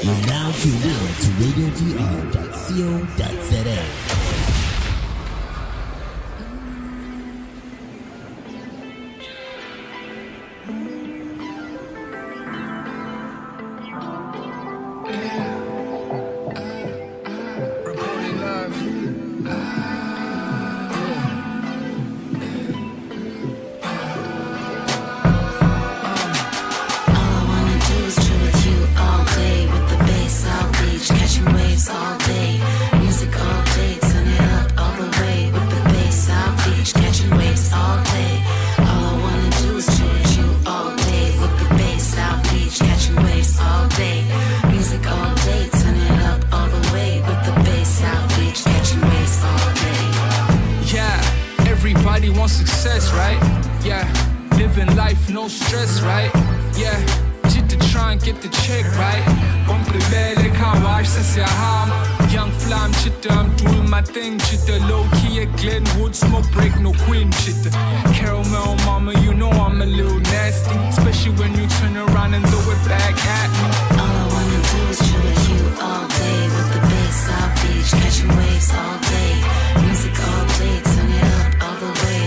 You're now tuned in to radiodr.co.za. Success, right? Yeah, living life, no stress, right? Yeah, shit to try and get the check, right? They can't watch this, young flam, shit, I'm doing my thing, shit, low key at Glenwood, smoke break, no queen, shit. Caramel mama, you know I'm a little nasty, especially when you turn around and throw it back at me. All I wanna do is chill with you all day, with the bass, South Beach, catching waves all day, music all day, turn it up all the way.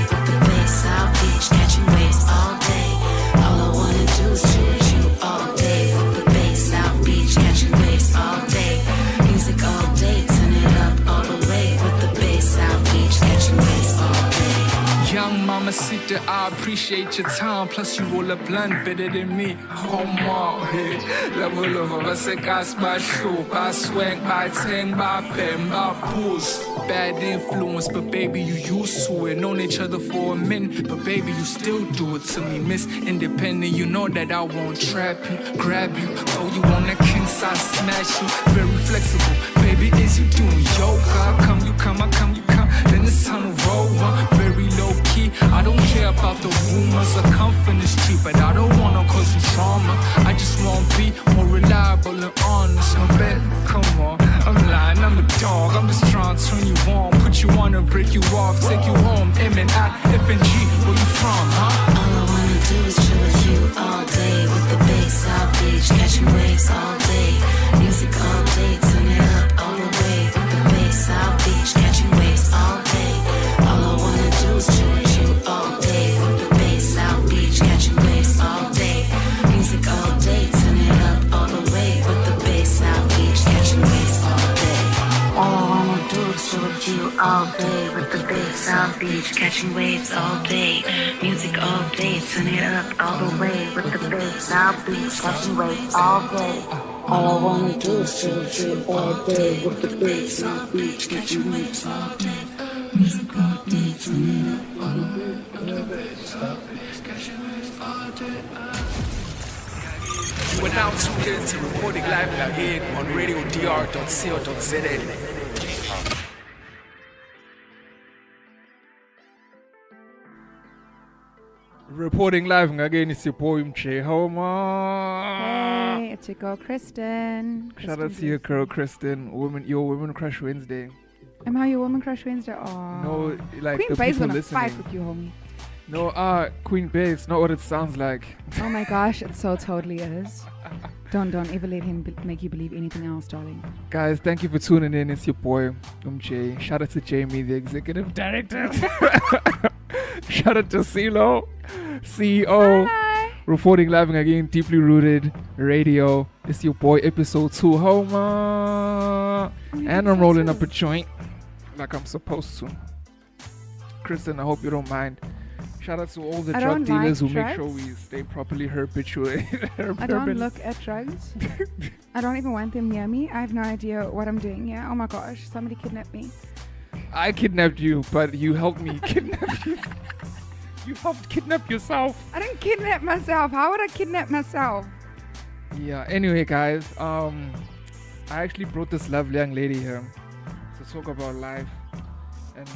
South Beach, catching waves all day. All I wanna do is chill with you all day. With the bass, South Beach, catching waves all day. Music all day, turn it up all the way. With the bass, South Beach, catching waves all day. Young mama Sita, I appreciate your time. Plus you roll a blunt better than me. Oh my, hey. Level of a gas by show, by swing, by tang, by pen, by pulse. Bad influence, but baby, you used to it. Known each other for a minute, but baby, you still do it to me. Miss Independent, you know that I won't trap you, grab you. Throw you on that king size, smash you. Very flexible, baby, is you doing yoga? Come, you come, I come, you come. Then it's time to roll one. Very low key, I don't care about the rumors or come from the street, but I don't wanna cause you trauma. I just wanna be more reliable and honest. I bet, come on, I'm lying, I'm a dog. I'm just trying to turn you on, put you on and break you off, take you home, M&I, F&G, where you from, huh? All I wanna do is chill with you all day, with the bass, South Beach, catching waves all day, music all day, turn it up all the way, with the bass, South Beach, catching waves all day. All I wanna do is chill with you all day, with the bass, South Beach, catching waves all day, music all day, turn it up all the way, with the bass, South Beach, catching waves all day. All I wanna do is chill with you all day, with the bass, South Beach, catching waves all day, music all day, turn it up all the way, with the bass, South Beach, catching waves all day. All I wanna do is chill with you all day, with the bass, South Beach, catching waves all day, music all day, turn it up all the way, with the bass, South Beach, catching waves all day. You are now tuned in to Reporting Live again on radiodr.co.za. Reporting live again, it's your boy Umche. Hey, it's your girl Kristen. Shout out to your girl Kristen. Your Women Crush Wednesday. Am I your Woman Crush Wednesday? Oh. No, like Queen the Bae's people gonna listening. fight with you, homie. No, Queen Bae, it's not what it sounds like. Oh my gosh, it so totally is. Don't ever let him make you believe anything else, darling. Guys, thank you for tuning in. It's your boy Umche. Shout out to Jamie, the executive director. Shout out to CeeLo, CEO. Hi. Reporting live again, deeply rooted radio. It's your boy, episode 2, Homa. And I'm rolling up a joint like I'm supposed to. Kristen, I hope you don't mind. Shout out to all the drug dealers who make sure we stay properly habituated. I don't look at drugs. I don't even want them near me. I have no idea what I'm doing here. Oh my gosh, somebody kidnapped me. I kidnapped you, but you helped me kidnap you. You helped kidnap yourself. I didn't kidnap myself. How would I kidnap myself? Yeah, anyway, guys, I actually brought this lovely young lady here to talk about life. And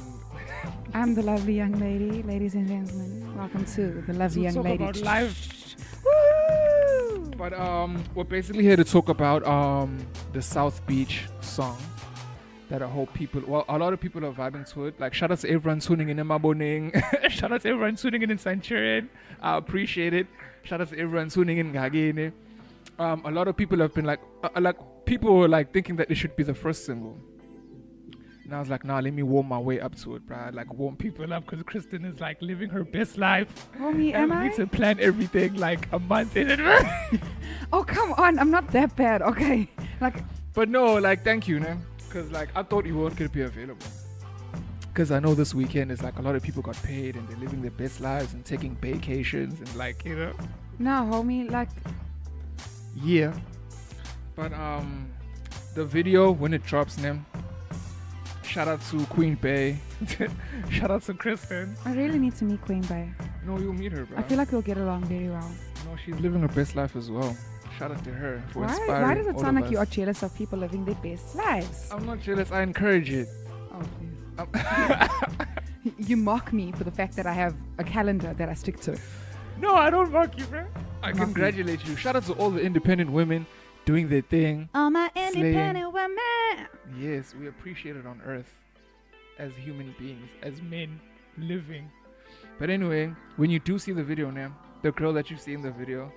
I'm the lovely young lady. Ladies and gentlemen, welcome to the lovely young lady. Talk about life. Woo! But we're basically here to talk about the South Beach song that I hope people, well, a lot of people are vibing to it. Like, shout out to everyone tuning in Maboning. Shout out to everyone tuning in Centurion. I appreciate it. Shout out to everyone tuning in Ngakini. a lot of people have been like people were like thinking that it should be the first single. And I was like, nah, let me warm my way up to it, bruh. Like warm people up because Kristen is like living her best life. Homie, And am we I? need to plan everything like a month in advance. Oh, come on. I'm not that bad, okay? Like, But no, like thank you, man. Because like I thought you weren't gonna be available. Because I know this weekend is like a lot of people got paid and they're living their best lives and taking vacations and like, you know. no, homie. Like, Yeah. But the video when it drops, Nim. Shout out to Queen Bay. Shout out to Kristen. I really need to meet Queen Bay. No, you'll meet her, bro. I feel like we'll get along very well. No, she's living her best life as well. Shout out to her for inspiring Why does it all sound of like you are us. jealous of people living their best lives? I'm not jealous. I encourage it. Oh, please. You mock me for the fact that I have a calendar that I stick to. No, I don't mock you, bro. I Mock me. congratulate you. Shout out to all the independent women doing their thing. All my Slaying. independent women. Yes, we appreciate it on earth as human beings, as men living. But anyway, when you do see the video now, the girl that you see in the video,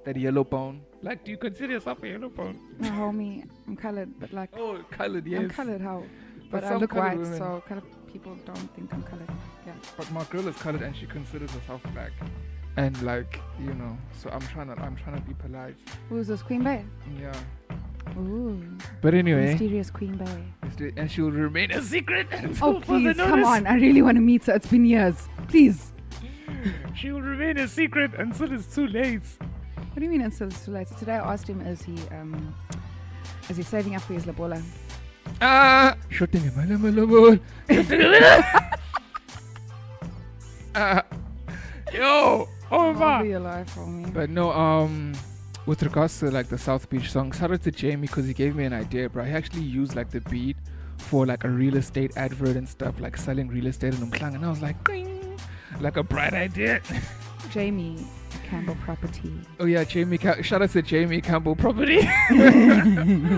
that yellow bone, like, do you consider yourself a yellow bone? No, homie, I'm colored, but like, Oh, colored, yes. I'm colored how? But I some look colored white, women- so colored people don't think I'm colored. Yeah. But my girl is colored and she considers herself black. And like, you know, so I'm trying to be polite. Who's this, Queen Bay? Yeah. Ooh, But anyway, mysterious Queen Bay. and she will remain a secret until Oh, further please, come notice. on. I really want to meet her. It's been years. Please. She will remain a secret until it's too late. What do you mean until it's too late? So today I asked him, is he saving up for his labola? Shooting him, malabol. Yo, I'll over. be alive for me. But no, with regards to like the South Beach song, shout out to Jamie because he gave me an idea, bro. He actually used like the beat for like a real estate advert and stuff, like selling real estate in Umlazi, and I was like, ding, like a bright idea. Jamie Campbell Property. Oh yeah, shout out to Jamie Campbell Property.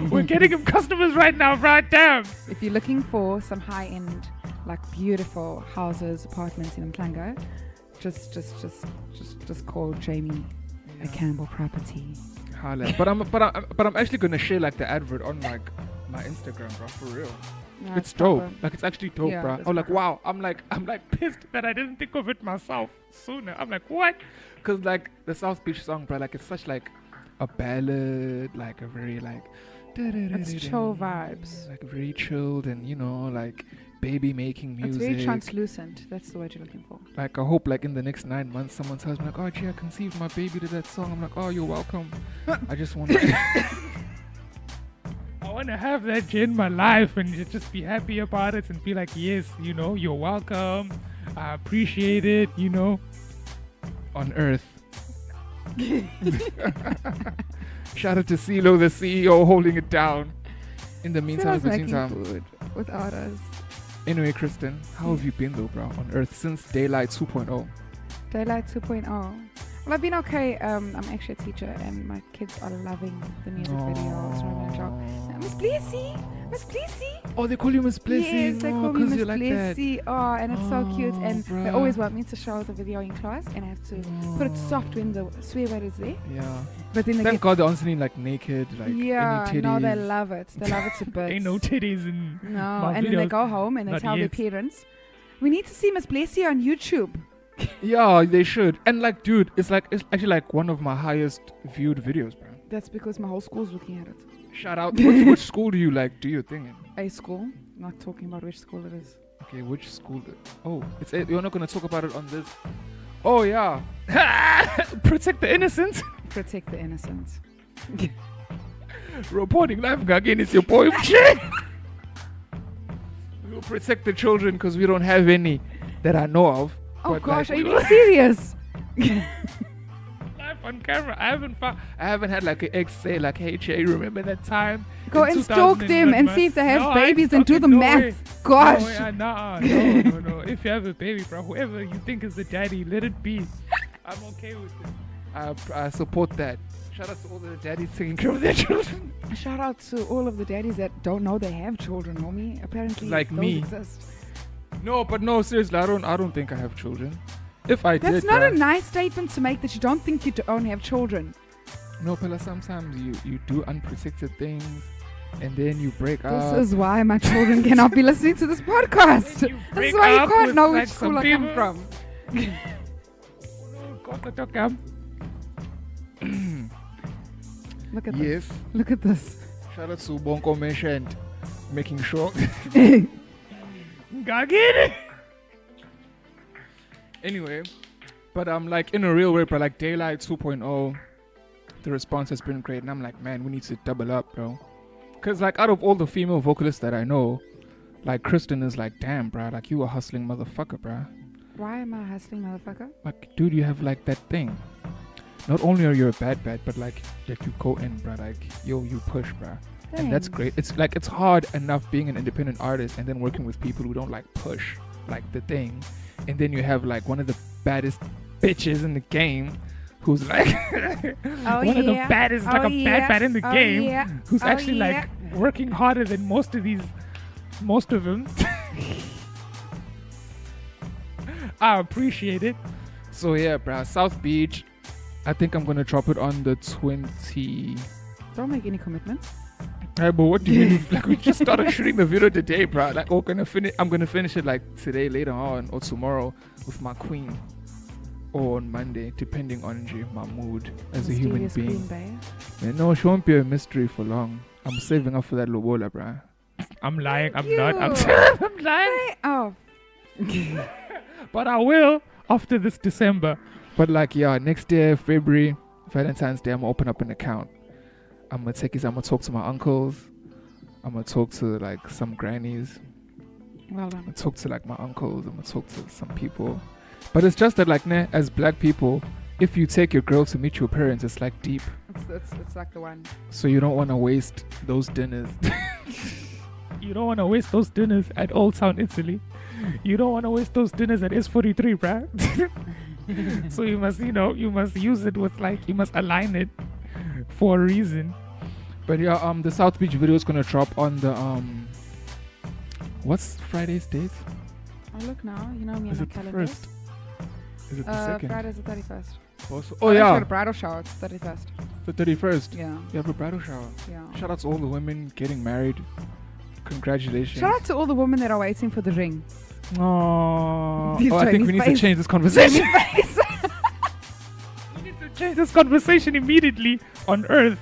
We're getting him customers right now, right? Damn. If you're looking for some high-end, like beautiful houses, apartments in Umlazi, just call Jamie at Campbell Property. Holla. But I'm actually gonna share like the advert on like my Instagram, bro, for real. No, It's dope. proper. Like it's actually dope, Yeah, bro. it's I'm like, proper. wow. I'm like pissed that I didn't think of it myself sooner. I'm like, what? Cause like the South Beach song, bro, like it's such like a ballad, like a very like. It's chill vibes. Like very chilled and you know like baby making It's music. very translucent. That's the word you're looking for. Like I hope like in the next 9 months someone tells me like, oh gee, I conceived my baby to that song. I'm like, oh, you're welcome. I just want I want to have that in my life and just be happy about it and be like, yes, you know, you're welcome. I appreciate it, you know. On earth. Shout out to CeeLo, the CEO, holding it down. In the meantime, Sarah's between making time. food without us. Anyway, Kristen, how have you been though, bro, on earth since Daylight 2.0? Daylight 2.0. Well, I've been okay. I'm actually a teacher, and my kids are loving the music videos. From my job. Miss Blessie. Oh, they call you Miss Blessie. Yes, they call me Miss you like that. Blessie. Oh, and it's so cute. And they bruh. always want me to show the video in class, and I have to put it soft when the swear word is there. Yeah. But then they Thank get, God they're honestly like naked, like yeah, any titties. no, they love it. They love it to bits. Ain't no titties in No, my and then they videos. go home and they Not tell yet. their parents, we need to see Miss Blessie on YouTube. Yeah, they should. And like, dude, it's actually like one of my highest viewed videos, bro. That's because my whole school's looking at it. Shout out. Which school do you like do your thing in? A school. Not talking about which school it is. Okay, which school? Oh, you're not gonna talk about it on this. Oh yeah. Protect the innocent. Protect the innocent. Reporting live Ngakini, it's your boy Umche. We'll protect the children because we don't have any that I know of. Oh But, gosh, like, are you being serious? live on camera. I haven't had like an ex say like, hey Jay, remember that time? Go in and stalk them 2001, and man? see if they have No, I babies ain't and do the stalking, no math. way. Gosh. No. If you have a baby, bro, whoever you think is the daddy, let it be. I'm okay with it. I support that. Shout out to all the daddies taking care of their children. Shout out to all of the daddies that don't know they have children, homie. Apparently, Like those me. exist. No, seriously, I don't think I have children. If I That's did, not a bruh, nice statement to make that you don't think you don't have children. No, Pella, sometimes you do unprotected things and then you break up. This is why my children cannot be listening to this podcast. You This break is why you up can't with, know like, which school some I come people. from. Look at Yes. this. Look at this. Shout out to Bonko mentioned making sure. Ngakini. Anyway, but I'm like in a real way, bro. Like Daylight 2.0, the response has been great, and I'm like, man, we need to double up, bro. Cause like out of all the female vocalists that I know, like Kristen is like, damn, bro, like you a hustling motherfucker, bro. Why am I a hustling motherfucker? Like, dude, you have like that thing. Not only are you a bad, but like that you go in, bro. Like, yo, you push, bro. And that's Thanks. great. It's like it's hard enough being an independent artist and then working with people who don't like push like the thing. And then you have like one of the baddest bitches in the game who's like One of the baddest, like a bad in the game, Yeah. who's Oh, actually yeah. like working harder than most of them. I appreciate it. So yeah, bruh, South Beach. I think I'm gonna drop it on the 20. Don't make any commitments. Hey, but what do you mean? Like we just started shooting the video today, bruh. Like I'm gonna finish it like today, later on, or tomorrow with my queen, or on Monday, depending on my mood as a human Mysterious being. Queen Bey. Man, no, she won't be a mystery for long. I'm saving up for that lobola, bruh. I'm lying. I'm Thank not. I'm, you. I'm lying. Hey, oh. But I will after this December. But like, yeah, next year, February, Valentine's Day, I'm gonna open up an account. I'm gonna talk to my uncles. I'm gonna talk to like some grannies. Well I'm done. gonna talk to like my uncles. I'm gonna talk to some people. But it's just that like, as black people, if you take your girl to meet your parents, it's like deep. It's like the one. So you don't want to waste those dinners. You don't want to waste those dinners at Old Town Italy. You don't want to waste those dinners at S43, bruh. So you must use it with like, you must align it for a reason. But yeah, the South Beach video is gonna drop on the what's Friday's date? Oh, look now. You know me Is and it my the calendar. first? Is it the second? Friday's the 31st. Also, Oh, oh I yeah, got a bridal shower. It's 31st. the 31st. Yeah. You have a bridal shower. Yeah. Shout out to all the women getting married. Congratulations. Shout out to all the women that are waiting for the ring. Oh, These I think we Chinese need to face. change this conversation. We need to change this conversation immediately on Earth.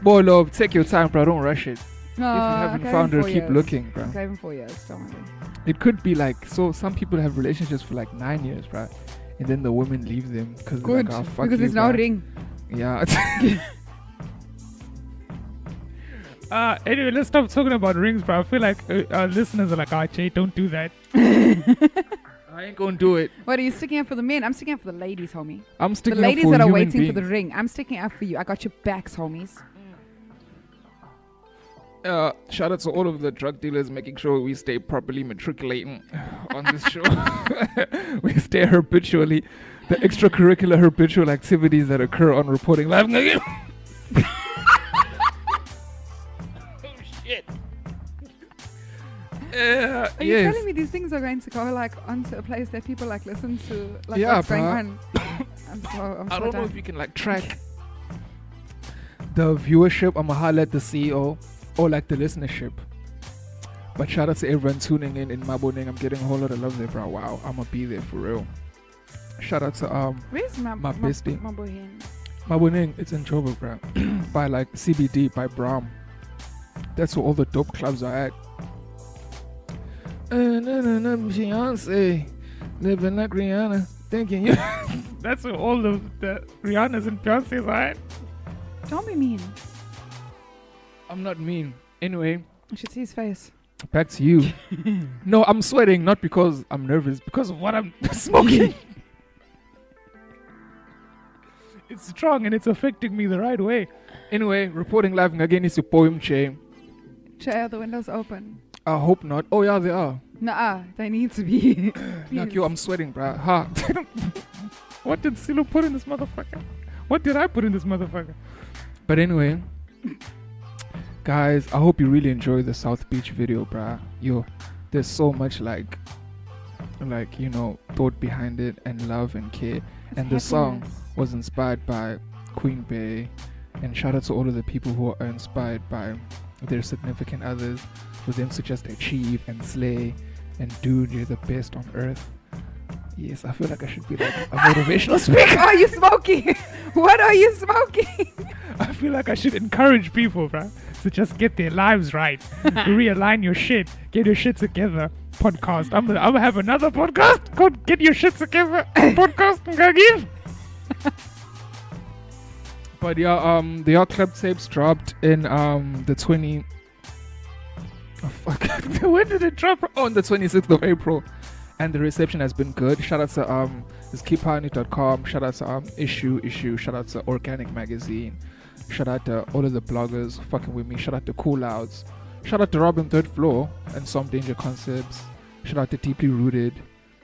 Boy, love, take your time, bro. Don't rush it. No, If you haven't okay, found her, 4 keep years. looking, bro. Okay, even 4 years. Don't worry. It could be like, so some people have relationships for like 9 years, bro. And then the women leave them because they're Good. like, oh, fuck Because you, there's no bro. ring. Yeah. Anyway, let's stop talking about rings, bro. I feel like our listeners are like, ah, Jay, don't do that. I ain't gonna do it. What, are you sticking up for the men? I'm sticking up for the ladies, homie. I'm The sticking ladies up for that are human waiting for the beings. ring. I'm sticking up for you. I got your backs, homies. Shout out to all of the drug dealers making sure we stay properly matriculating on this show. We stay habitually, the extracurricular habitual activities that occur on reporting live. Oh shit. Are you Yes. telling me these things are going to go like onto a place that people like listen to? Like Yeah, what's going bruh. on? I'm so I don't know done. if you can like track the viewership. I'ma holler at the CEO or like the listenership. But shout out to everyone tuning in Maboning. I'm getting a whole lot of love there, bro. Wow, I'ma be there for real. Shout out to Where's my bestie. My bohin? Maboning. It's in Joburg, bro. By like CBD, by Brahm. That's where all the dope clubs are at. Beyonce, living like Rihanna, thinking you. That's where all the Rihanna's and Beyonce's are at. Don't be mean. I'm not mean. Anyway, I should see his face. back to you. No, I'm sweating not because I'm nervous, because of what I'm smoking. It's strong and it's affecting me the right way. Anyway, reporting live again is your poem, Che. Chair, the windows open. I hope not. Oh yeah, they are. Nah, they need to be. Like yo, I'm sweating, bruh. Ha. What did Silo put in this motherfucker? What did I put in this motherfucker? But anyway, guys, I hope you really enjoy the South Beach video, bruh. Yo, there's so much like you know, thought behind it and love and care. And the song was inspired by Queen Bey And shout out to all of the people who are inspired by their significant others, for them to just achieve and slay and dude, you're the best on earth. Yes, I feel like I should be like a motivational speaker. What are you smoking? What are you smoking? I feel like I should encourage people, bro, to just get their lives right, realign your shit, get your shit together. Podcast. I'm gonna have another podcast called "Get Your Shit Together." Podcast. Ngakini. But yeah, the art club tapes dropped in the 20. Oh fuck! When did it drop? Oh, on the 26th of April, and the reception has been good. Shout out to this keephoney.com. Shout out to issue. Shout out to Organic Magazine. Shout out to all of the bloggers fucking with me. Shout out to Cool Outs. Shout out to Robin Third Floor and Some Danger Concepts. Shout out to Deeply Rooted.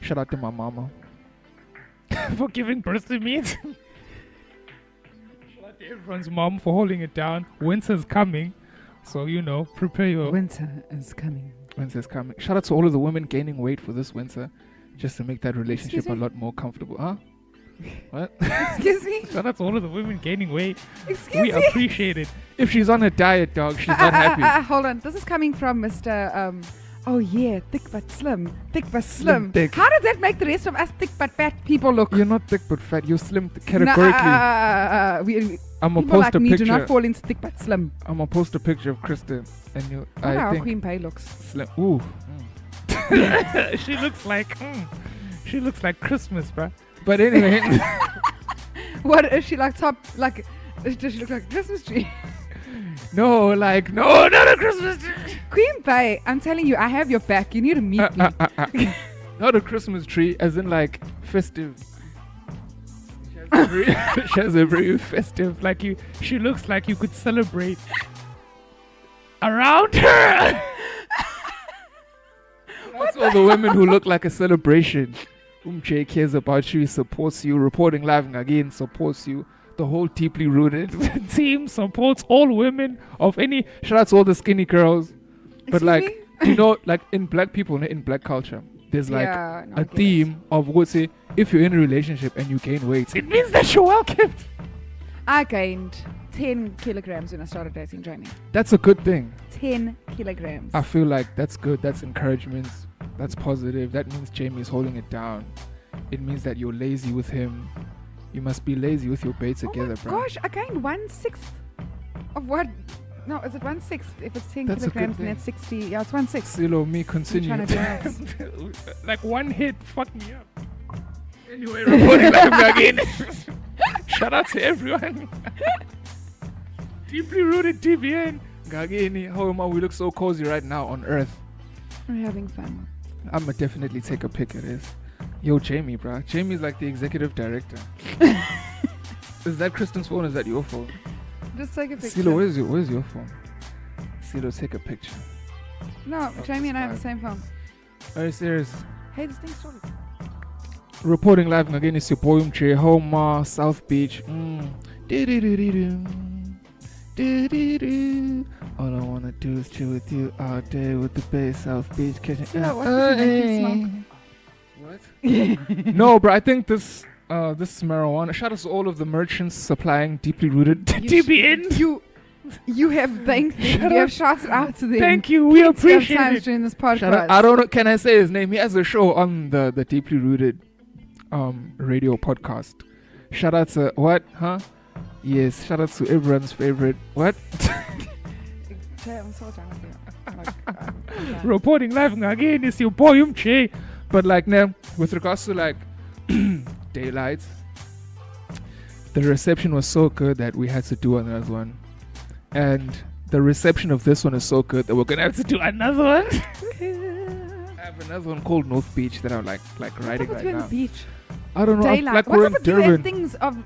Shout out to my mama for giving birth to me. Shout out to everyone's mom for holding it down. Winter's coming, so prepare your. Winter is coming. Winter's coming. Shout out to all of the women gaining weight for this winter, just to make that relationship a lot more comfortable. Huh? What? Excuse me? Shout out to all of the women gaining weight. Excuse We me? appreciate it. If she's on a diet, dog, she's not happy. Hold on. This is coming from Mr. Oh yeah, thick but slim. Thick but slim. thick. How does that make the rest of us thick but fat people look? You're not thick but fat. You're slim categorically. I'm gonna people post like a me do picture. not fall into thick but slim. I'm gonna post a picture of Kristen, and Look I how think Queen Pay looks. slim. Ooh. She looks like Christmas, bruh. But anyway. What is she like? Does she look like a Christmas tree? No, not a Christmas tree. Queen Pay, I'm telling you, I have your back. You need to meet me. Not a Christmas tree, as in like festive. She has a very festive, she looks like you could celebrate around her. That's all the women who look like a celebration. Umche cares about you, supports you. Reporting Live again supports you. The whole Deeply Rooted team supports all women of any. Shout out to all the skinny girls. But Excuse me? In black people, in black culture, there's Yeah, no, I a get theme of what say if you're in a relationship and you gain weight, it means that you're welcome. I gained 10 kilograms when I started dating Jamie. That's a good thing. 10 kilograms. I feel like that's good. That's encouragement. That's positive. That means Jamie's holding it down. It means that you're lazy with him. You must be lazy with your babe together, oh my bro. gosh, I gained 1/6 of what? No, is it 1/6? If it's 10 That's a good kilograms, then thing. that's 60. Yeah, it's 1/6. Silo, me continue. I'm trying to do Like one hit fucked me up. Anyway, reporting Live again. Shout out to everyone. Deeply Rooted TBN. Ngakini, how am I? We look so cozy right now on Earth. We're having fun. I'ma definitely take a pic of this. Yo, Jamie, bro. Jamie's like the executive director. Is that Kristen's phone or is that your phone? Just take a picture. Silo, where's your phone? Silo, take a picture. No, Oh, Jamie and I have the that's same phone. Are you serious? Hey, this thing started. Reporting Live again is your boy Umche, Homa, South Beach. All I wanna do is chill with you all day with the bass, South Beach, catching. Silo, what did you make you What? No, bro. I think this is marijuana. Shout out to all of the merchants supplying Deeply Rooted TBN. You have thanked them. Shut You have up. shouted out to them. Thank you. We appreciate times it. during this Shout podcast. out. I don't know. Can I say his name? He has a show on the Deeply Rooted radio podcast. Shout out to what? Huh? Yes. Shout out to everyone's favorite. What? I'm so done. Reporting Live again is your boy Umche. But now, with regards to daylight, the reception was so good that we had to do another one. And the reception of this one is so good that we're gonna have to do another one. I have another one called North Beach that I'm like writing right now. The beach. I don't know. Daylight. We're What's in up with you and Durban. things of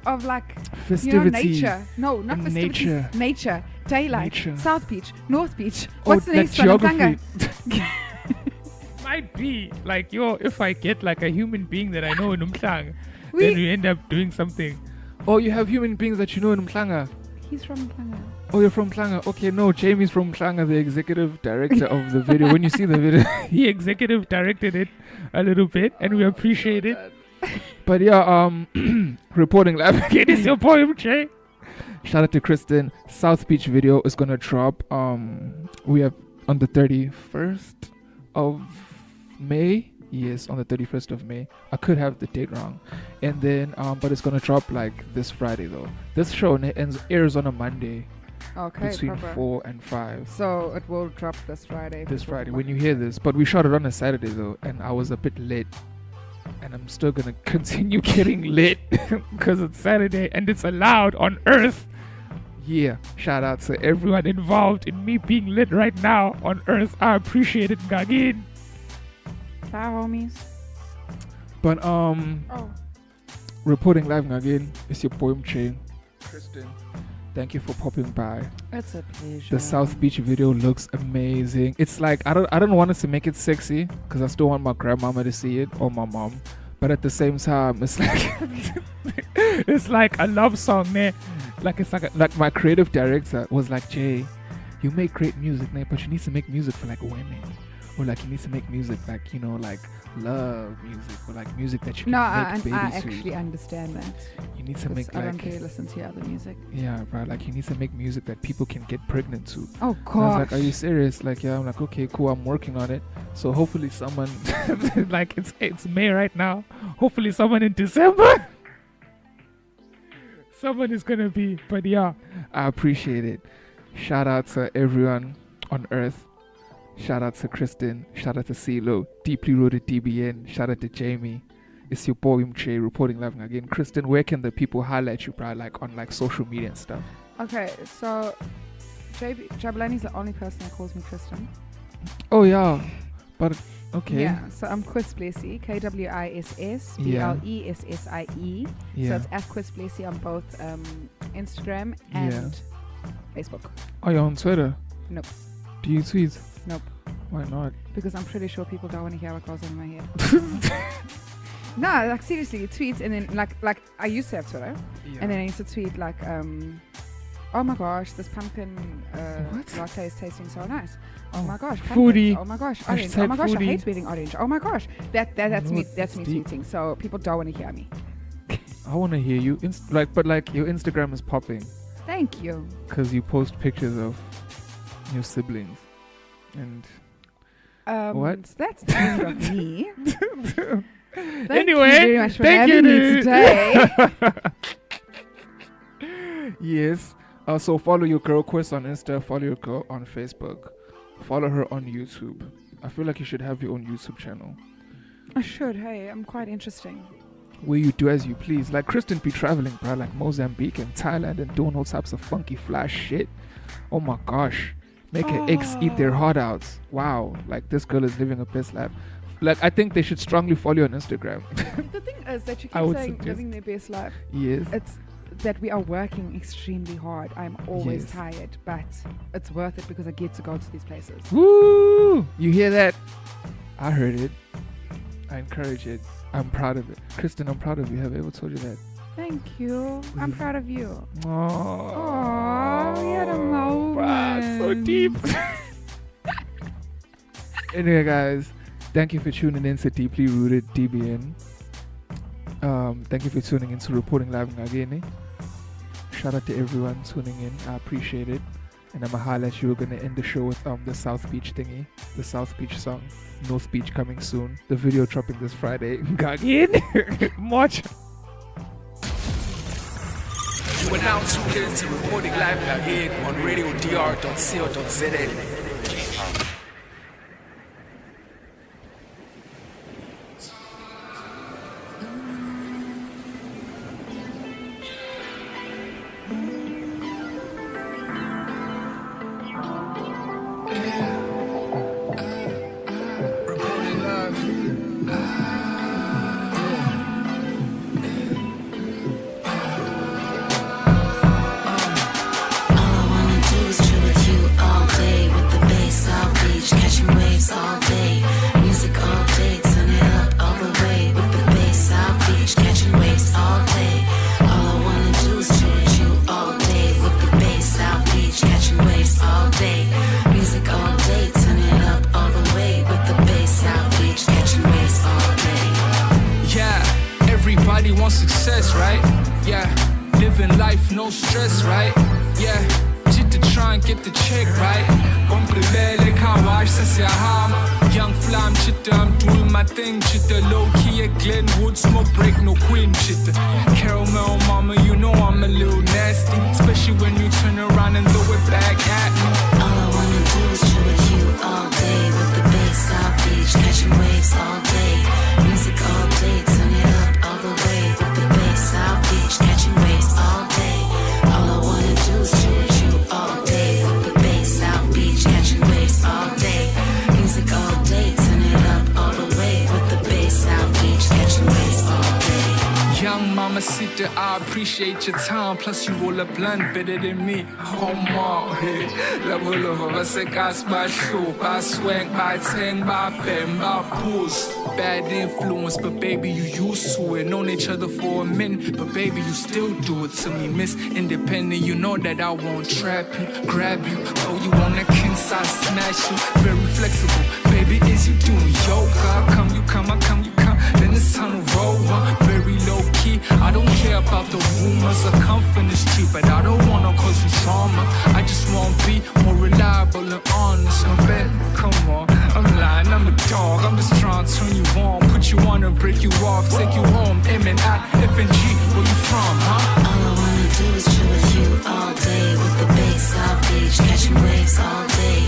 Festivity. nature? No, not and festivities. nature. Nature. Daylight. Nature. South Beach. North Beach. Oh, What's the like next one? geography. Umhlanga. Might be if I get a human being that I know in Umhlanga, We- then we end up doing something. Oh, you have human beings that you know in Umhlanga. He's from Umhlanga. Oh, you're from Mhlanga. Okay, no, Jamie's from Mhlanga, the executive director of the video. When you see the video, he executive directed it a little bit, and we appreciate it. But yeah, reporting Live again is your boy Umche. Shout out to Kristen. South Beach video is gonna drop. We have on the 31st of May. Yes, on the 31st of May. I could have the date wrong. And then but it's gonna drop like this Friday though. This show airs on a Monday Okay, between proper. 4 and 5. So it will drop this Friday. This Friday when you hear this. But we shot it on a Saturday though, and I was a bit late. And I'm still gonna continue getting lit because it's Saturday and it's allowed on Earth. Yeah, shout out to everyone involved in me being lit right now on Earth. I appreciate it, Ngakini. Bye, homies. But Oh. reporting live Ngakini, it's your poem chain, Kristen. Thank you for popping by. It's a pleasure. The South Beach video looks amazing. It's like I don't want us to make it sexy because I still want my grandmama to see it or my mom. But at the same time, it's like it's like a love song, man. Like it's like my creative director was like, Jay, you make great music, man, but you need to make music for like women. Or like you need to make music like, you know, like love music or like music that you can make babies I to. actually understand that. You need to make I don't like really listen to your other music. yeah, bro. Like you need to make music that people can get pregnant to. Oh And I was gosh. like, are you serious? Like, yeah. I'm like, okay, cool. I'm working on it. So hopefully someone, like it's May right now. Hopefully someone in December. Someone is gonna be. But yeah, I appreciate it. Shout out to everyone on Earth. Shout out to Kristen. Shout out to CeeLo. Deeply Rooted DBN. Shout out to Jamie. It's your boy Umche reporting live again. Kristen, where can the people highlight you, bro? Like on like social media and stuff. Okay, so Jabulani is the only person that calls me Kristen. Oh yeah, but okay. Yeah, so I'm Kwiss Blessie, KWISS BLESSIE. So Yeah. it's at Kwiss Blessie on both Instagram and Facebook. Are you on Twitter? Nope. Do you tweet? Nope. Why not? Because I'm pretty sure people don't want to hear what goes on in my head. No, like seriously, tweets and then like I used to have Twitter, Yeah. and then I used to tweet like oh my gosh, this pumpkin What? latte is tasting so nice. Oh Oh, my gosh, foodie. pumpkins. Oh my gosh, orange. Hashtag Oh my gosh, foodie. I hate eating orange. Oh my gosh, that's me. Lord, That's me it's deep. tweeting. So people don't want to hear me. I want to hear you. But like your Instagram is popping Thank you. because you post pictures of your siblings. And What? So that's the end of me. Thank Anyway, you very much for thank you, having me dude. today. yes. So follow your girl Kwiss on Insta. Follow your girl on Facebook. Follow her on YouTube. I feel like you should have your own YouTube channel I should. Hey, I'm quite interesting. where you do as you please. Like Kristen be traveling, bro, like Mozambique and Thailand and doing all types of funky flash shit. Oh my gosh. Make her ex eat their heart outs. Wow. Like this girl is living her best life. Like I think they should strongly follow you on Instagram. The thing is that you I keep would saying suggest- living their best life. yes. It's that we are working extremely hard. I'm always Yes. tired, but it's worth it because I get to go to these places. Woo! You hear that? I heard it. I encourage it. I'm proud of it. Kristen, I'm proud of you. Have I ever told you that? Thank you. I'm proud of you. Oh, Aw, we had a moment. so deep. Anyway, guys, thank you for tuning in to Deeply Rooted DBN. Thank you for tuning in to Reporting Live Ngakini. Shout out to everyone tuning in. I appreciate it. And I'm going to highlight you. We're going to end the show with the South Beach thingy. The South Beach song. North Beach coming soon. The video dropping this Friday. Ngakini. Watch. You are now tuned in to Reporting Live again on radiodr.co.za. Reporting Live. All I wanna do is chill with you all day with the bass, South Beach, catching waves all day, music all day, turn it up all the way with the bass, South Beach, catching waves all day. All I wanna do is chill with you all day with the bass, South Beach, catching waves all day, music all day, turn it up all the way with the bass, South Beach, catching waves all day. Yeah, everybody wants success, right? Yeah, living life, no stress, right? Yeah, shit to try and get the check, right? Comprebele can't watch since you're home. Young flam chitta, I'm doing my thing, chitta. Low key at Glenwood, smoke break, no queen, chitta. Caramel mama, you know I'm a little nasty, especially when you turn around and throw it back at me. All I wanna do is chill with you all day with the bass, South Beach, catching waves all day. Music all day, turn it up all the way with the bass, South Beach, catching waves all day. All I wanna do is chill with you all day with the bass, South Beach, catching waves all day. Music all day, turn it up all the way with the bass, South Beach, catching waves all day. Young mama Sita, I appreciate your time. Plus you roll a blunt better than me. Oh my, hey. Level of a sekas by show, by swag, by tang, by pen, by pose. Bad influence, but baby you used to it. Known each other for a minute, but baby you still do it to me. Miss Independent, you know that I won't trap you, grab you. Throw you on the king side, smash you. Very flexible, baby, is you doing yoga? Come, you come, I come, you come. Then it's time to roll one. Very low key, I don't care about the rumors or confidence street, but I don't wanna cause you trauma. I just wanna be more reliable and honest. I bet, come on, I'm lying, I'm a dog. I'm just trying to turn you on, put you on and break you off, take you home. M&I, F&G, where you from, huh? All I wanna do is chill with you all day with the bass, South Beach, catching waves all day.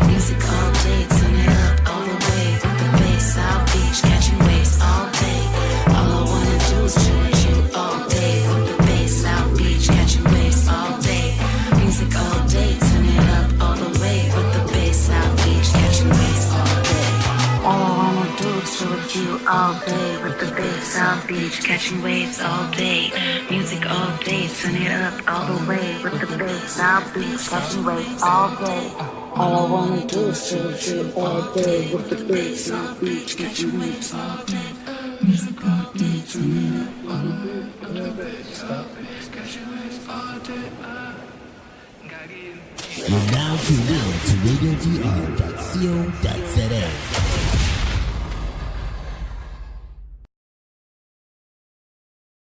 Music all day, turn it up all the way with the bass, South Beach, catching waves all day. All I wanna do is chill with you all day with the bass, South Beach, catching waves all day. Music all day, turn it up all the way with the bass, South Beach, catching waves all day. All I wanna do is chill with you all day with the bass, South Beach, catching waves all day. Music all day, turn it up all the way with the bass, South Beach, catching waves all day. All I wanna do is chill with you all day with the bass, South Beach, catching waves all day. Music all day, turn it up all the way with the bass, South Beach, catching waves all day. You're now tuned in to RadioGR.co.za.